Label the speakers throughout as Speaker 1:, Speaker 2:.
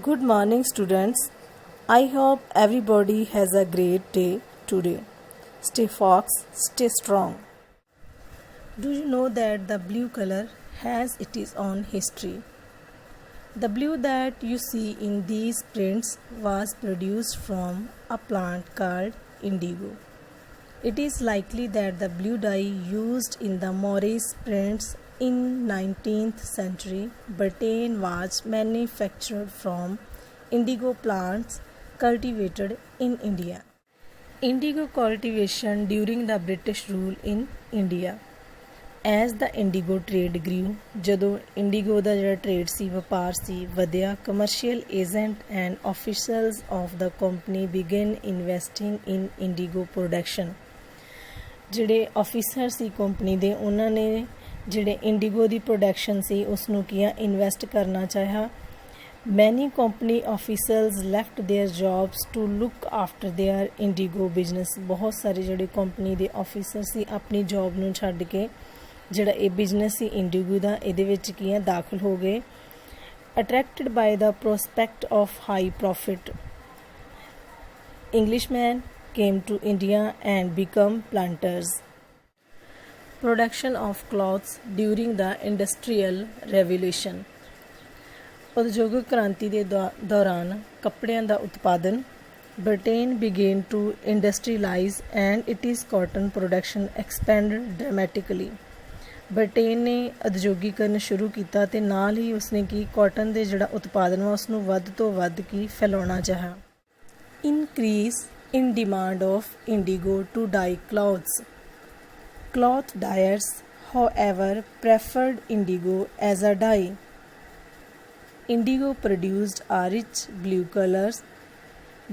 Speaker 1: Good morning, students. I hope everybody has a great day today. Stay focused, stay strong. Do you know that the blue color has its own history? The blue that you see in these prints was produced from a plant called indigo. It is likely that the blue dye used in the Maurice prints in 19th century Britain was manufactured from indigo plants cultivated in India. Indigo cultivation during the British rule in India. As the indigo trade grew, ਜਦੋਂ IndiGo ਦਾ ਜਿਹੜਾ trade ਸੀ ਵਪਾਰ ਸੀ ਵਧਿਆ, commercial agent and officials of the company began investing in indigo production. ਜਿਹੜੇ officer ਸੀ company ਦੇ ਉਹਨਾਂ ਨੇ ਜਿਹੜੇ IndiGo ਦੀ production ਸੀ ਉਸ ਨੂੰ ਇਨਵੈਸਟ ਕਰਨਾ ਚਾਹਿਆ. Many company officials left their jobs to look after their indigo business. ਬਹੁਤ ਸਾਰੇ ਜਿਹੜੇ ਕੰਪਨੀ ਦੇ ਆਫੀਸਰ ਸੀ ਆਪਣੀ ਜੌਬ ਨੂੰ ਛੱਡ ਕੇ ਜਿਹੜਾ ਇਹ ਬਿਜ਼ਨਸ ਸੀ ਇੰਡੀਗੋ ਦਾ ਇਹਦੇ ਵਿੱਚ ਦਾਖਲ ਹੋ ਗਏ. Attracted by the prospect of high profit, Englishmen came to India and become planters. Production of clothes during the Industrial Revolution. ਉਦਯੋਗਿਕ ਕ੍ਰਾਂਤੀ ਦੇ ਦੌਰਾਨ ਕੱਪੜਿਆਂ ਦਾ ਉਤਪਾਦਨ. Britain began to industrialize and its cotton production expanded dramatically. Britain ਨੇ ਉਦਯੋਗੀਕਰਨ ਸ਼ੁਰੂ ਕੀਤਾ ਅਤੇ ਨਾਲ ਹੀ ਉਸਨੇ ਕਾਟਨ ਦੇ ਜਿਹੜਾ ਉਤਪਾਦਨ ਵਾ ਉਸਨੂੰ ਵੱਧ ਤੋਂ ਵੱਧ ਫੈਲਾਉਣਾ ਚਾਹਿਆ. Increase in demand of indigo to dye clothes. Cloth dyers, however, preferred indigo as a dye. Indigo produced a rich blue color,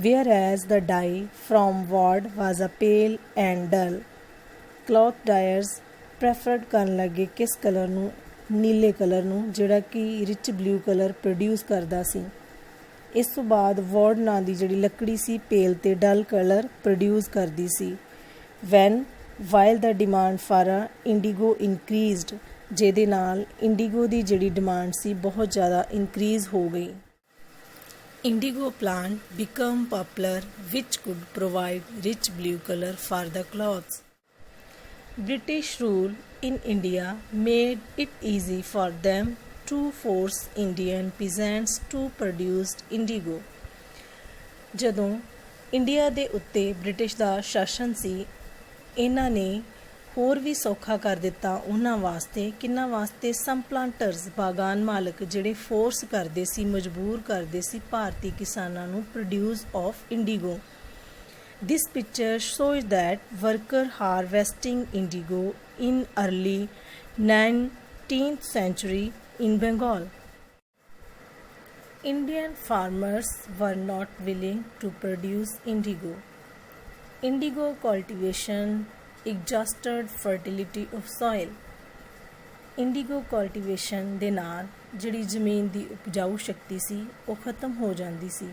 Speaker 1: whereas the dye from wood was a pale and dull. Cloth dyers preferred ਕਰਨ ਲੱਗੇ ਕਿਸ colour ਨੂੰ? ਨੀਲੇ colour ਨੂੰ, ਜਿਹੜਾ ਕਿ rich blue colour produce ਕਰਦਾ ਸੀ. ਇਸ ਤੋਂ ਬਾਅਦ ਵੋਡ ਨਾਂ ਦੀ ਜਿਹੜੀ ਲੱਕੜੀ ਸੀ ਪੇਲ ਅਤੇ ਡਲ ਕਲਰ ਪ੍ਰੋਡਿਊਸ ਕਰਦੀ ਸੀ. While the demand for indigo increased, ਜਿਹਦੇ ਨਾਲ ਇੰਡੀਗੋ ਦੀ ਜਿਹੜੀ ਡਿਮਾਂਡ ਸੀ ਬਹੁਤ ਜ਼ਿਆਦਾ ਇਨਕਰੀਜ਼ ਹੋ ਗਈ. Indigo plant become popular which could provide rich blue colour for the clothes. British rule in India made it easy for them to force Indian peasants to produce indigo. ਜਦੋਂ India ਦੇ ਉੱਤੇ British ਦਾ ਸ਼ਾਸਨ ਸੀ ਇਹਨਾਂ ਨੇ ਹੋਰ ਵੀ ਸੌਖਾ ਕਰ ਦਿੱਤਾ ਉਹਨਾਂ ਵਾਸਤੇ. ਕਿੰਨਾ ਵਾਸਤੇ? ਸਮ ਪਲਾਂਟਰਸ, ਬਾਗਾਨ ਮਾਲਕ ਜਿਹੜੇ ਫੋਰਸ ਕਰਦੇ ਸੀ, ਮਜਬੂਰ ਕਰਦੇ ਸੀ ਭਾਰਤੀ ਕਿਸਾਨਾਂ ਨੂੰ produce of IndiGo. This picture shows that worker harvesting indigo in early 19th century in Bengal. Indian farmers were not willing to produce indigo. Indigo cultivation exhausted fertility of soil. Indigo cultivation ਦੇ ਨਾਲ ਜਿਹੜੀ ਜ਼ਮੀਨ ਦੀ ਉਪਜਾਊ ਸ਼ਕਤੀ ਸੀ ਉਹ ਖਤਮ ਹੋ ਜਾਂਦੀ ਸੀ.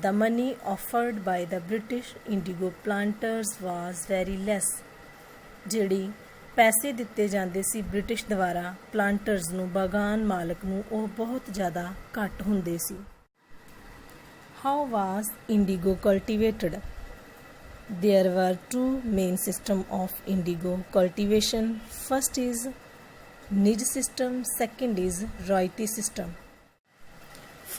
Speaker 1: The money offered by the British indigo planters was very less. ਜਿਹੜੀ ਪੈਸੇ ਦਿੱਤੇ ਜਾਂਦੇ ਸੀ ਬ੍ਰਿਟਿਸ਼ ਦੁਆਰਾ ਪਲਾਂਟਰਸ ਨੂੰ, ਬਾਗਾਨ ਮਾਲਕ ਨੂੰ, ਉਹ ਬਹੁਤ ਜ਼ਿਆਦਾ ਘੱਟ ਹੁੰਦੇ ਸੀ. How was indigo cultivated? There were two main systems of indigo cultivation. First is niche system, second is royalty system.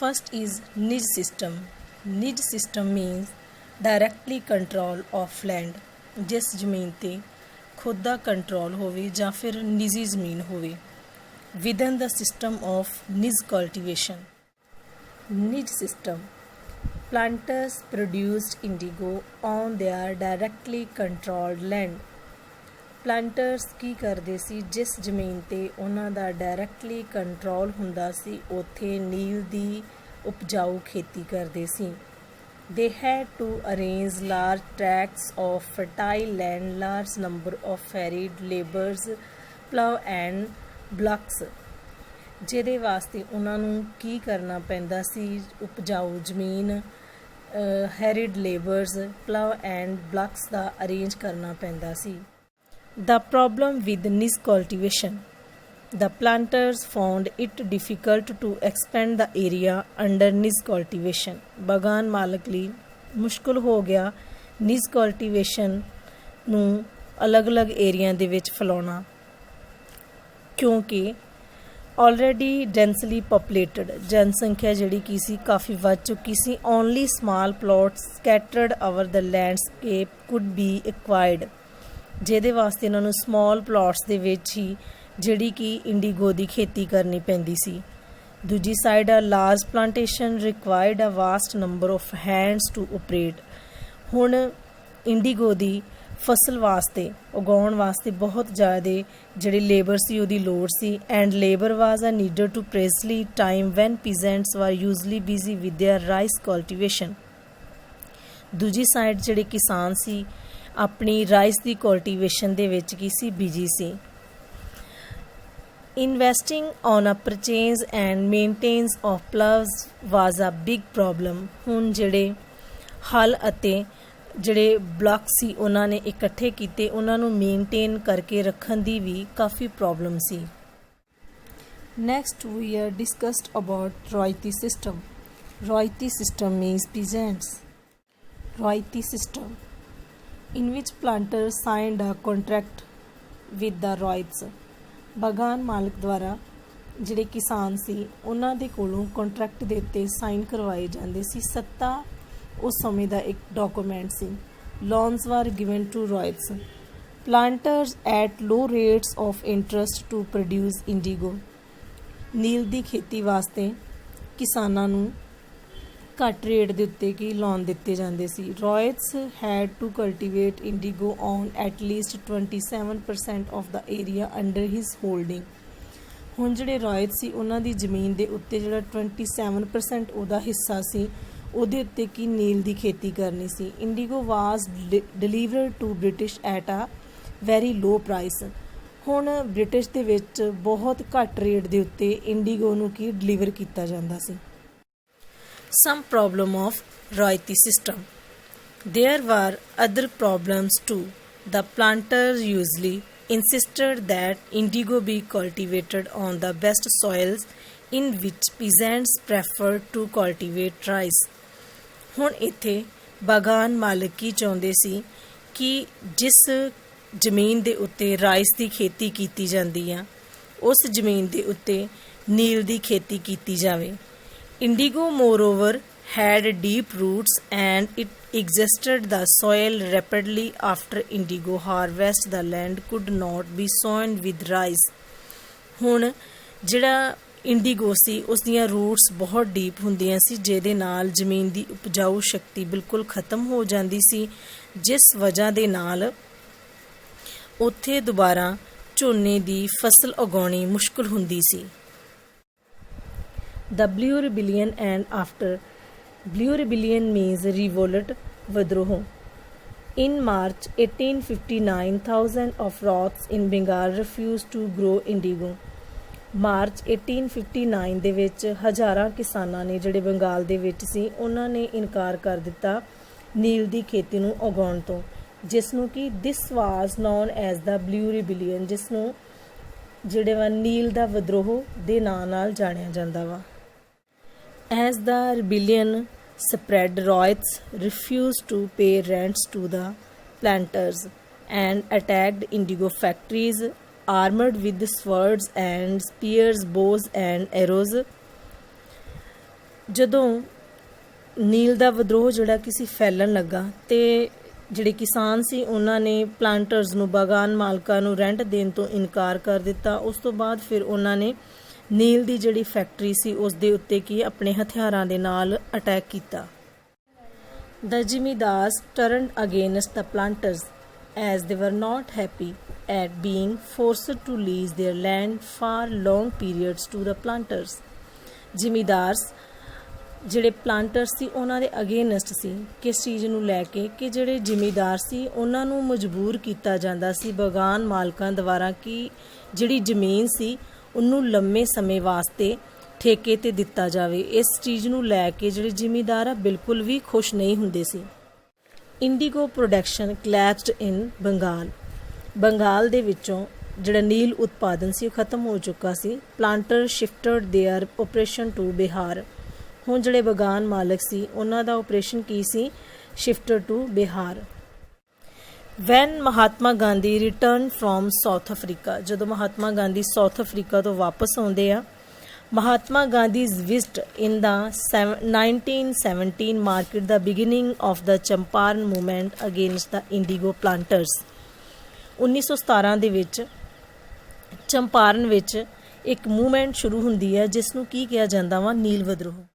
Speaker 1: First is niche system. Nij system means directly control of land, ਜਿਸ ਜ਼ਮੀਨ 'ਤੇ ਖੁਦ ਦਾ ਕੰਟਰੋਲ ਹੋਵੇ ਜਾਂ ਫਿਰ ਨਿੱਜੀ ਜ਼ਮੀਨ ਹੋਵੇ. Within the system of nij cultivation. Nij system planters produced indigo on their directly controlled land. Planters ਕੀ ਕਰਦੇ ਸੀ? ਜਿਸ ਜ਼ਮੀਨ 'ਤੇ ਉਹਨਾਂ ਦਾ ਡਾਇਰੈਕਟਲੀ ਕੰਟਰੋਲ ਹੁੰਦਾ ਸੀ ਉੱਥੇ ਨੀਲ ਦੀ ਉਪਜਾਊ ਖੇਤੀ ਕਰਦੇ ਸੀ. They had to arrange large tracts of fertile land, large number of harried laborers, plow and bullocks. ਜਿਹਦੇ ਵਾਸਤੇ ਉਹਨਾਂ ਨੂੰ ਕੀ ਕਰਨਾ ਪੈਂਦਾ ਸੀ? ਉਪਜਾਊ ਜ਼ਮੀਨ, harried laborers, plow and bullocks the arrange ਕਰਨਾ ਪੈਂਦਾ ਸੀ. The problem with niche cultivation. The planters found it difficult to expand the area under niche cultivation. ਬਾਗਾਨ ਮਾਲਕ ਲਈ ਮੁਸ਼ਕਲ ਹੋ ਗਿਆ ਨਿਜ ਕਲਟੀਵੇਸ਼ਨ ਨੂੰ ਅਲੱਗ-ਅਲੱਗ ਏਰੀਆ ਦੇ ਵਿੱਚ ਫੈਲਾਉਣਾ, ਕਿਉਂਕਿ ਆਲਰੇਡੀ ਡੈਂਸਲੀ ਪੋਪੂਲੇਟਡ ਜਨਸੰਖਿਆ ਜਿਹੜੀ ਕੀ ਸੀ ਕਾਫੀ ਵੱਧ ਚੁੱਕੀ ਸੀ. Only small plots scattered over the landscape could be acquired, ਜਿਹਦੇ ਵਾਸਤੇ ਇਹਨਾਂ ਨੂੰ ਸਮਾਲ ਪਲਾਟਸ ਦੇ ਵਿੱਚ ਹੀ ਜਿਹੜੀ ਕਿ ਇੰਡੀਗੋ ਦੀ ਖੇਤੀ ਕਰਨੀ ਪੈਂਦੀ ਸੀ. ਦੂਜੀ side a large plantation required a vast number of hands to operate. ਹੁਣ ਇੰਡੀਗੋ ਦੀ ਫਸਲ ਵਾਸਤੇ ਉਗਾਉਣ ਵਾਸਤੇ ਬਹੁਤ ਜ਼ਿਆਦਾ ਜਿਹੜੀ ਲੇਬਰ ਸੀ ਉਹਦੀ ਲੋੜ ਸੀ. And labour was a needed to precisely time when peasants were usually busy with their rice cultivation. ਦੂਜੀ ਸਾਈਡ ਜਿਹੜੇ ਕਿਸਾਨ ਸੀ ਆਪਣੀ ਰਾਈਸ ਦੀ ਕਲਟੀਵੇਸ਼ਨ ਦੇ ਵਿੱਚ ਕੀ ਸੀ ਬਿਜੀ ਸੀ. Investing on a purchase and maintenance of plows was a big problem. ਹੁਣ ਜਿਹੜੇ ਹਲ ਅਤੇ ਜਿਹੜੇ ਬਲਾਕ ਸੀ ਉਹਨਾਂ ਨੇ ਇਕੱਠੇ ਕੀਤੇ, ਉਹਨਾਂ ਨੂੰ ਮੇਨਟੇਨ ਕਰਕੇ ਰੱਖਣ ਦੀ ਵੀ ਕਾਫੀ ਪ੍ਰੋਬਲਮ ਸੀ. Next we are discussed about royalty system. Royalty system means peasants. Royalty system in which planters signed a contract with the royals. ਬਾਗਾਨ ਮਾਲਕ ਦੁਆਰਾ ਜਿਹੜੇ ਕਿਸਾਨ ਸੀ ਉਹਨਾਂ ਦੇ ਕੋਲੋਂ ਕੰਟਰੈਕਟ ਦੇ ਉੱਤੇ ਸਾਈਨ ਕਰਵਾਏ ਜਾਂਦੇ ਸੀ. ਸੱਤਾ ਉਸ ਸਮੇਂ ਦਾ ਇੱਕ ਡਾਕੂਮੈਂਟ ਸੀ. Loans were given to royals. Planters at low rates of interest to produce indigo. ਨੀਲ ਦੀ ਖੇਤੀ ਵਾਸਤੇ ਕਿਸਾਨਾਂ ਨੂੰ ਘੱਟ ਰੇਟ ਦੇ ਉੱਤੇ ਕੀ ਲੋਨ ਦਿੱਤੇ ਜਾਂਦੇ ਸੀ. Royals had to cultivate indigo on at least 27% of the area under his holding. ਹੁਣ ਜਿਹੜੇ ਰॉयल्स ਸੀ ਉਹਨਾਂ ਦੀ ਜ਼ਮੀਨ ਦੇ ਉੱਤੇ ਜਿਹੜਾ 27% ਉਹਦਾ ਹਿੱਸਾ ਸੀ ਉਹਦੇ ਉੱਤੇ ਕੀ ਨੀਲ ਦੀ ਖੇਤੀ ਕਰਨੀ ਸੀ. Indigo was delivered to British at a very low price. ਹੁਣ ਬ੍ਰਿਟਿਸ਼ ਦੇ ਵਿੱਚ ਬਹੁਤ ਘੱਟ ਰੇਟ ਦੇ ਉੱਤੇ ਇੰਡੀਗੋ ਨੂੰ ਕੀ ਡਿਲੀਵਰ ਕੀਤਾ ਜਾਂਦਾ ਸੀ. Some problem of royalty system. There were other problems too. The planters usually insisted that indigo be cultivated on the best soils in which peasants preferred to cultivate rice. ਹੁਣ ਇੱਥੇ ਬਾਗਾਨ ਮਾਲਕ ਕੀ ਚਾਹੁੰਦੇ ਸੀ ਕਿ ਜਿਸ ਜ਼ਮੀਨ ਦੇ ਉੱਤੇ ਰਾਈਸ ਦੀ ਖੇਤੀ ਕੀਤੀ ਜਾਂਦੀ ਆ ਉਸ ਜ਼ਮੀਨ ਦੇ ਉੱਤੇ ਨੀਲ ਦੀ ਖੇਤੀ ਕੀਤੀ ਜਾਵੇ. Indigo moreover had deep roots and it exhausted the soil rapidly. After indigo harvest the land could not be sown with rice. ਹੁਣ ਜਿਹੜਾ ਇੰਡੀਗੋ ਸੀ ਉਸ ਦੀਆਂ ਰੂਟਸ ਬਹੁਤ ਡੀਪ ਹੁੰਦੀਆਂ ਸੀ ਜਿਹਦੇ ਨਾਲ ਜ਼ਮੀਨ ਦੀ ਉਪਜਾਊ ਸ਼ਕਤੀ ਬਿਲਕੁਲ ਖਤਮ ਹੋ ਜਾਂਦੀ ਸੀ, ਜਿਸ ਵਜ੍ਹਾ ਦੇ ਨਾਲ ਉੱਥੇ ਦੁਬਾਰਾ ਝੋਨੇ ਦੀ ਫਸਲ ਉਗਾਉਣੀ ਮੁਸ਼ਕਲ ਹੁੰਦੀ ਸੀ. The Blue Rebellion and after. Blue Rebellion means revolt, ਵਿਦਰੋਹ. In March 1859, thousands of Roths in Bengal refused to grow indigo. March 1859 ਦੇ ਵਿੱਚ ਹਜ਼ਾਰਾਂ ਕਿਸਾਨਾਂ ਨੇ ਜਿਹੜੇ ਬੰਗਾਲ ਦੇ ਵਿੱਚ ਸੀ ਉਹਨਾਂ ਨੇ ਇਨਕਾਰ ਕਰ ਦਿੱਤਾ ਨੀਲ ਦੀ ਖੇਤੀ ਨੂੰ ਉਗਾਉਣ ਤੋਂ, ਜਿਸ ਨੂੰ ਕਿ ਦਿਸ ਵਾਜ਼ ਨੋਨ ਐਜ਼ ਦਾ ਬਲੂ ਰਿਬੇਲੀਅਨ, ਜਿਸ ਨੂੰ ਜਿਹੜੇ ਵਾ ਨੀਲ ਦਾ ਵਿਦਰੋਹ ਦੇ ਨਾਂ ਨਾਲ ਜਾਣਿਆ ਜਾਂਦਾ ਵਾ. As the rebellion spread, riots refused to pay rents to the planters and attacked indigo factories, armored with swords and spears, bows and arrows. ਜਦੋਂ ਨੀਲ ਦਾ ਵਿਦਰੋਹ ਜਿਹੜਾ ਕਿਸੇ ਫੈਲਣ ਲੱਗਾ ਤੇ ਜਿਹੜੇ ਕਿਸਾਨ ਸੀ ਉਹਨਾਂ ਨੇ ਪਲਾਂਟਰਸ ਨੂੰ ਬਾਗਾਨ ਮਾਲਕਾਂ ਨੂੰ ਰੈਂਟ ਦੇਣ ਤੋਂ ਇਨਕਾਰ ਕਰ ਦਿੱਤਾ. ਉਸ ਤੋਂ ਬਾਅਦ ਫਿਰ ਉਹਨਾਂ ਨੇ ਨੀਲ ਦੀ ਜਿਹੜੀ ਫੈਕਟਰੀ ਸੀ ਉਸ ਦੇ ਉੱਤੇ ਕੀ ਆਪਣੇ ਹਥਿਆਰਾਂ ਦੇ ਨਾਲ ਅਟੈਕ ਕੀਤਾ. The ਜ਼ਿਮੀਦਾਰਸ turned against the planters as they were not happy at being forced to lease their land for long periods to the planters. ਜ਼ਿਮੀਦਾਰਸ ਜਿਹੜੇ ਪਲਾਂਟਰ ਸੀ ਉਹਨਾਂ ਦੇ ਅਗੇਨਸਟ ਸੀ ਕਿਸ ਚੀਜ਼ ਨੂੰ ਲੈ ਕੇ ਕਿ ਜਿਹੜੇ ਜ਼ਿਮੀਦਾਰ ਸੀ ਉਹਨਾਂ ਨੂੰ ਮਜਬੂਰ ਕੀਤਾ ਜਾਂਦਾ ਸੀ ਬਾਗਾਨ ਮਾਲਕਾਂ ਦੁਆਰਾ ਕਿ ਜਿਹੜੀ ਜ਼ਮੀਨ ਸੀ ਉਹਨੂੰ ਲੰਮੇ ਸਮੇਂ ਵਾਸਤੇ ਠੇਕੇ 'ਤੇ ਦਿੱਤਾ ਜਾਵੇ. ਇਸ ਚੀਜ਼ ਨੂੰ ਲੈ ਕੇ ਜਿਹੜੇ ਜ਼ਿਮੀਦਾਰ ਆ ਬਿਲਕੁਲ ਵੀ ਖੁਸ਼ ਨਹੀਂ ਹੁੰਦੇ ਸੀ. ਇੰਡੀਗੋ ਪ੍ਰੋਡਕਸ਼ਨ ਕਲੈਪਸਡ ਇਨ ਬੰਗਾਲ. ਬੰਗਾਲ ਦੇ ਵਿੱਚੋਂ ਜਿਹੜਾ ਨੀਲ ਉਤਪਾਦਨ ਸੀ ਉਹ ਖਤਮ ਹੋ ਚੁੱਕਾ ਸੀ। Planter shifted their operation to Bihar. ਹੁਣ ਜਿਹੜੇ ਬਗਾਨ ਮਾਲਕ ਸੀ ਉਹਨਾਂ ਦਾ ਓਪਰੇਸ਼ਨ ਕੀ ਸੀ? Shifted to Bihar. When Mahatma Gandhi return from South Africa, ਜਦੋਂ ਮਹਾਤਮਾ ਗਾਂਧੀ ਸਾਊਥ ਅਫਰੀਕਾ ਤੋਂ ਵਾਪਸ ਆਉਂਦੇ ਆ, Mahatma Gandhi's visit in the 1917 marked the beginning of the Champaran movement against the indigo planters. 1917 ਦੇ ਵਿੱਚ ਚੰਪਾਰਨ ਵਿੱਚ ਇੱਕ ਮੂਵਮੈਂਟ ਸ਼ੁਰੂ ਹੁੰਦੀ ਹੈ ਜਿਸ ਨੂੰ ਕੀ ਕਿਹਾ ਜਾਂਦਾ ਵਾ? ਨੀਲ ਵਿਦਰੋਹ।